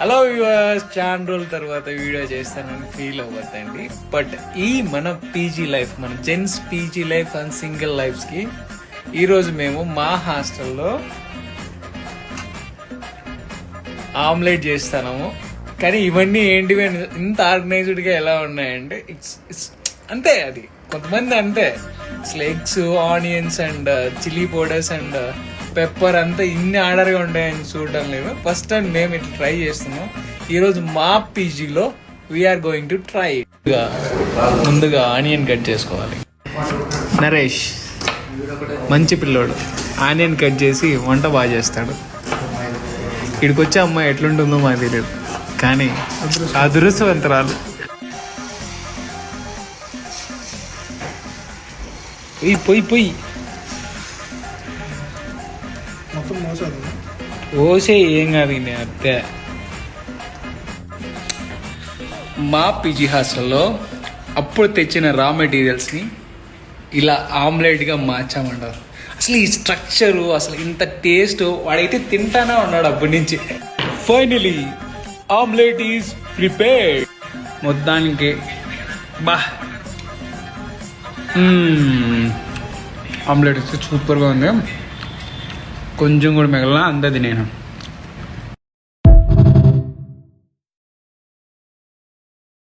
Hello viewers, చాలా రోజుల తర్వాత వీడియో చేస్తానని ఫీల్ అవ్వద్దండి. బట్ ఈ మన పీజీ లైఫ్, మన gents PG life and single లైఫ్స్కి ఈరోజు మేము మా హాస్టల్లో ఆమ్లెట్ చేస్తున్నాము. కానీ ఇవన్నీ ఏంటివి ఇంత ఆర్గనైజ్డ్గా ఎలా ఉన్నాయంటే ఇట్స్ అంతే. అది కొంతమంది అంతే, అసలు eggs, onions and chilli powders and pepper అంతా ఇన్ని ఆర్డర్గా ఉంటాయని చూడడం లేదు. ఫస్ట్ టైం మేము ఇట్లా ట్రై చేస్తున్నాం. ఈరోజు మా పీజీలో వీఆర్ గోయింగ్ టు ట్రై. ముందుగా ఆనియన్ కట్ చేసుకోవాలి. నరేష్ మంచి పిల్లోడు, ఆనియన్ కట్ చేసి వంట బాగా చేస్తాడు. ఇక్కడికి వచ్చే అమ్మాయి ఎట్లుంటుందో మాకు తెలియదు, కానీ అదృష్టవంతరాలు. పొయ్యి ఓసే ఏం కాదు. అంతే. మా పీజీ హాస్టల్లో అప్పుడు తెచ్చిన రా మెటీరియల్స్ని ఇలా ఆమ్లెట్గా మార్చామంటారు. అసలు ఈ స్ట్రక్చరు, అసలు ఇంత టేస్ట్ వాడైతే తింటానే ఉన్నాడు అప్పటి నుంచి. Finally omelette is prepared. మొత్తానికి బా ఆమ్లెట్ సూపర్గా ఉంది. కొంచెం కూడా మిగలనా అంతా తినేను.